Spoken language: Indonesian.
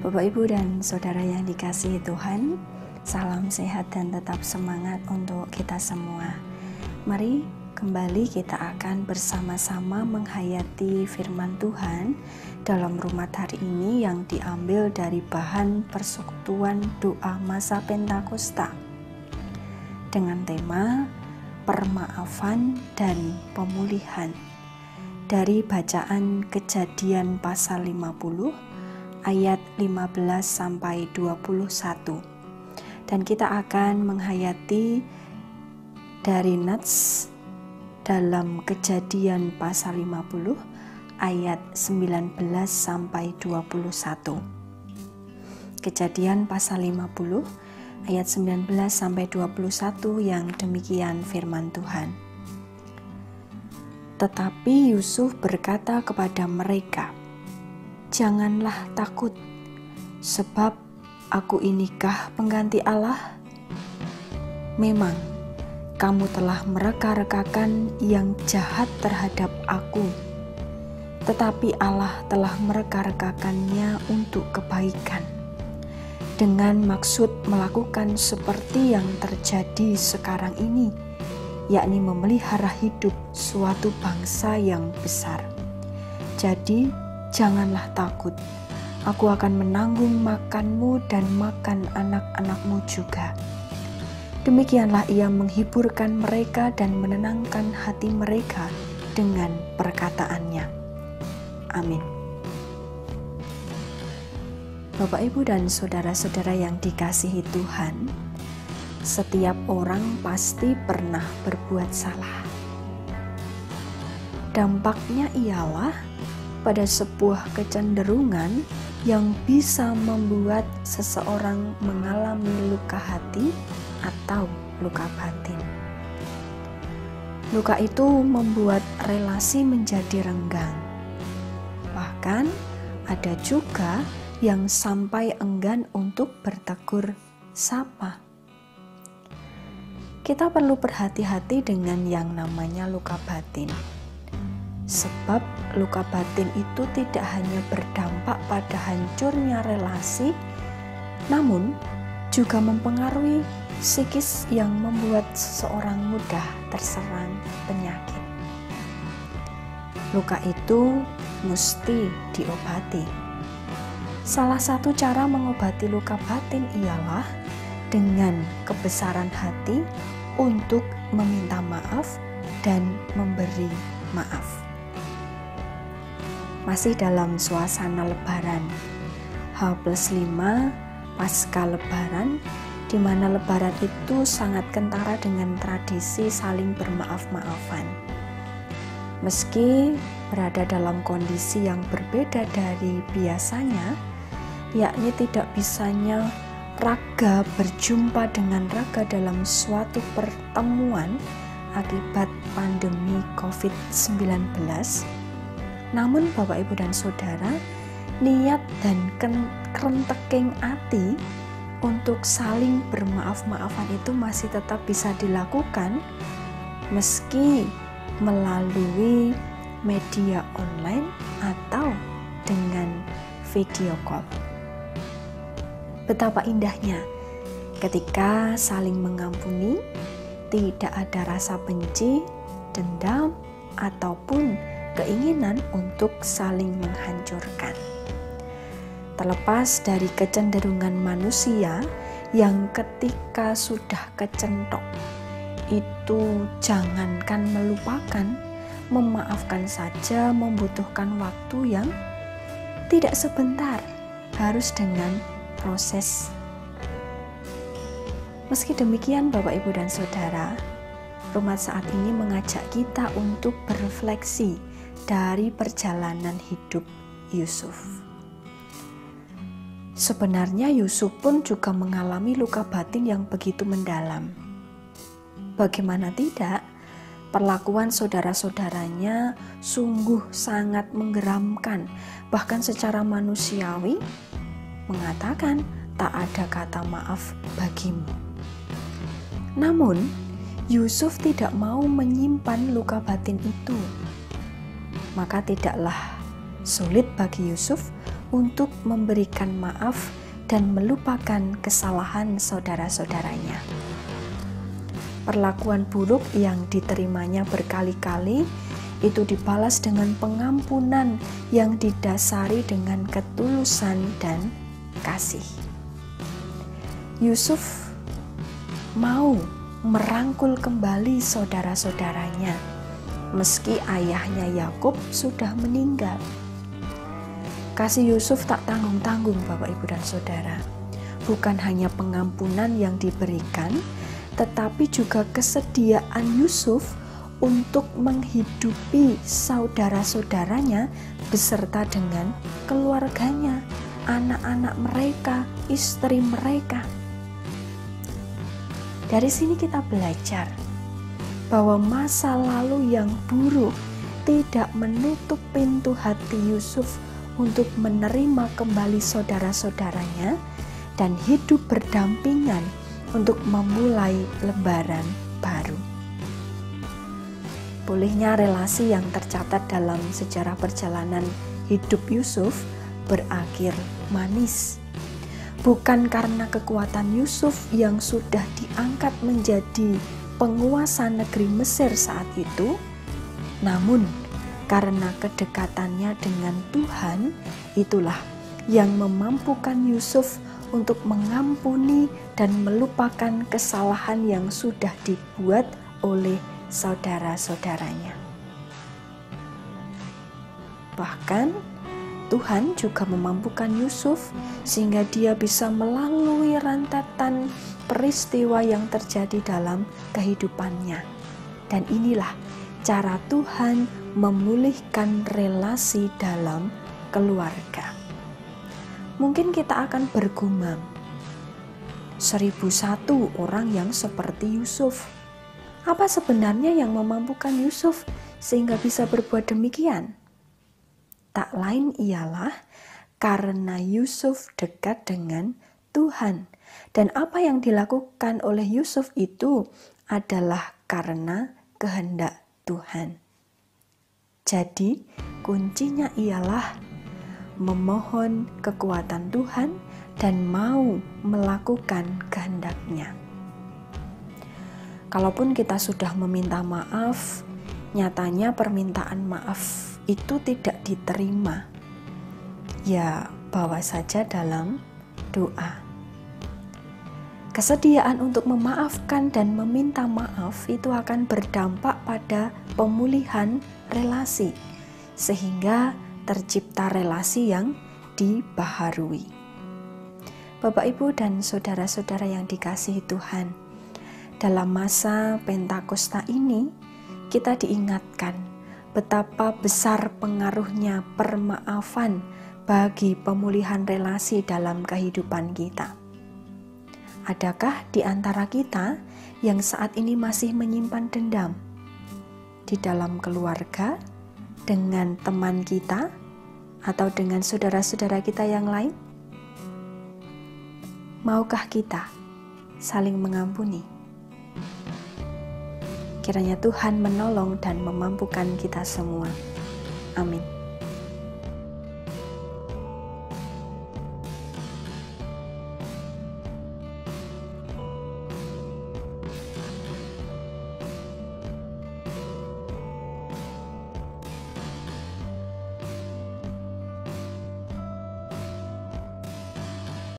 Bapak, Ibu, dan Saudara yang dikasihi Tuhan, salam sehat dan tetap semangat untuk kita semua. Mari kembali kita akan bersama-sama menghayati firman Tuhan dalam Rumat hari ini yang diambil dari bahan persekutuan doa masa Pentakosta dengan tema permaafan dan pemulihan dari bacaan Kejadian pasal 50 ayat 15 sampai 21. Dan kita akan menghayati dari nats dalam Kejadian pasal 50 ayat 19 sampai 21. Kejadian pasal 50 ayat 19 sampai 21 yang demikian firman Tuhan. Tetapi Yusuf berkata kepada mereka, "Janganlah takut, sebab aku inikah pengganti Allah? Memang kamu telah mereka-rekakan yang jahat terhadap aku, tetapi Allah telah mereka-rekakannya untuk kebaikan, dengan maksud melakukan seperti yang terjadi sekarang ini, yakni memelihara hidup suatu bangsa yang besar. Jadi janganlah takut, aku akan menanggung makanmu dan makan anak-anakmu juga." Demikianlah ia menghiburkan mereka dan menenangkan hati mereka dengan perkataannya. Amin. Bapak, Ibu, dan saudara-saudara yang dikasihi Tuhan, setiap orang pasti pernah berbuat salah. Dampaknya ialah pada sebuah kecenderungan yang bisa membuat seseorang mengalami luka hati atau luka batin. Luka itu membuat relasi menjadi renggang. Bahkan ada juga yang sampai enggan untuk bertegur sapa. Kita perlu berhati-hati dengan yang namanya luka batin. Sebab luka batin itu tidak hanya berdampak pada hancurnya relasi, namun juga mempengaruhi psikis yang membuat seseorang mudah terserang penyakit. Luka itu mesti diobati. Salah satu cara mengobati luka batin ialah dengan kebesaran hati untuk meminta maaf dan memberi maaf. Masih dalam suasana Lebaran, H+5 pasca Lebaran, di mana Lebaran itu sangat kentara dengan tradisi saling bermaaf-maafan. Meski berada dalam kondisi yang berbeda dari biasanya, yakni tidak bisanya raga berjumpa dengan raga dalam suatu pertemuan akibat pandemi COVID-19. Namun Bapak, Ibu, dan Saudara, niat dan kerenteking hati untuk saling bermaaf-maafan itu masih tetap bisa dilakukan meski melalui media online atau dengan video call. Betapa indahnya ketika saling mengampuni, tidak ada rasa benci, dendam, ataupun keinginan untuk saling menghancurkan. Terlepas dari kecenderungan manusia yang ketika sudah kecentok, itu jangankan melupakan, memaafkan saja membutuhkan waktu yang tidak sebentar, harus dengan proses. Meski demikian, Bapak, Ibu, dan Saudara, Rumat saat ini mengajak kita untuk berefleksi dari perjalanan hidup Yusuf. Sebenarnya Yusuf pun juga mengalami luka batin yang begitu mendalam. Bagaimana tidak, perlakuan saudara-saudaranya sungguh sangat menggeramkan, bahkan secara manusiawi mengatakan tak ada kata maaf bagimu. Namun Yusuf tidak mau menyimpan luka batin itu. Maka tidaklah sulit bagi Yusuf untuk memberikan maaf dan melupakan kesalahan saudara-saudaranya. Perlakuan buruk yang diterimanya berkali-kali itu dibalas dengan pengampunan yang didasari dengan ketulusan dan kasih. Yusuf mau merangkul kembali saudara-saudaranya meski ayahnya Yakub sudah meninggal. Kasih Yusuf tak tanggung-tanggung, Bapak, Ibu, dan Saudara. Bukan hanya pengampunan yang diberikan, tetapi juga kesediaan Yusuf untuk menghidupi saudara-saudaranya beserta dengan keluarganya, anak-anak mereka, istri mereka. Dari sini kita belajar bahwa masa lalu yang buruk tidak menutup pintu hati Yusuf untuk menerima kembali saudara-saudaranya dan hidup berdampingan untuk memulai lembaran baru. Pulihnya relasi yang tercatat dalam sejarah perjalanan hidup Yusuf berakhir manis. Bukan karena kekuatan Yusuf yang sudah diangkat menjadi penguasa negeri Mesir saat itu, namun karena kedekatannya dengan Tuhan, itulah yang memampukan Yusuf untuk mengampuni dan melupakan kesalahan yang sudah dibuat oleh saudara-saudaranya. Bahkan Tuhan juga memampukan Yusuf sehingga dia bisa melalui rentetan peristiwa yang terjadi dalam kehidupannya. Dan inilah cara Tuhan memulihkan relasi dalam keluarga. Mungkin kita akan bergumam, 1001 orang yang seperti Yusuf. Apa sebenarnya yang memampukan Yusuf sehingga bisa berbuat demikian? Tak lain ialah karena Yusuf dekat dengan Tuhan. Dan apa yang dilakukan oleh Yusuf itu adalah karena kehendak Tuhan. Jadi kuncinya ialah memohon kekuatan Tuhan dan mau melakukan kehendak-Nya. Kalaupun kita sudah meminta maaf, nyatanya permintaan maaf itu tidak diterima. Ya, bawa saja dalam doa. Kesediaan untuk memaafkan dan meminta maaf itu akan berdampak pada pemulihan relasi, sehingga tercipta relasi yang dibaharui. Bapak, Ibu, dan saudara-saudara yang dikasihi Tuhan, dalam masa Pentakosta ini kita diingatkan betapa besar pengaruhnya permaafan bagi pemulihan relasi dalam kehidupan kita. Adakah di antara kita yang saat ini masih menyimpan dendam di dalam keluarga, dengan teman kita, atau dengan saudara-saudara kita yang lain? Maukah kita saling mengampuni? Kiranya Tuhan menolong dan memampukan kita semua. Amin.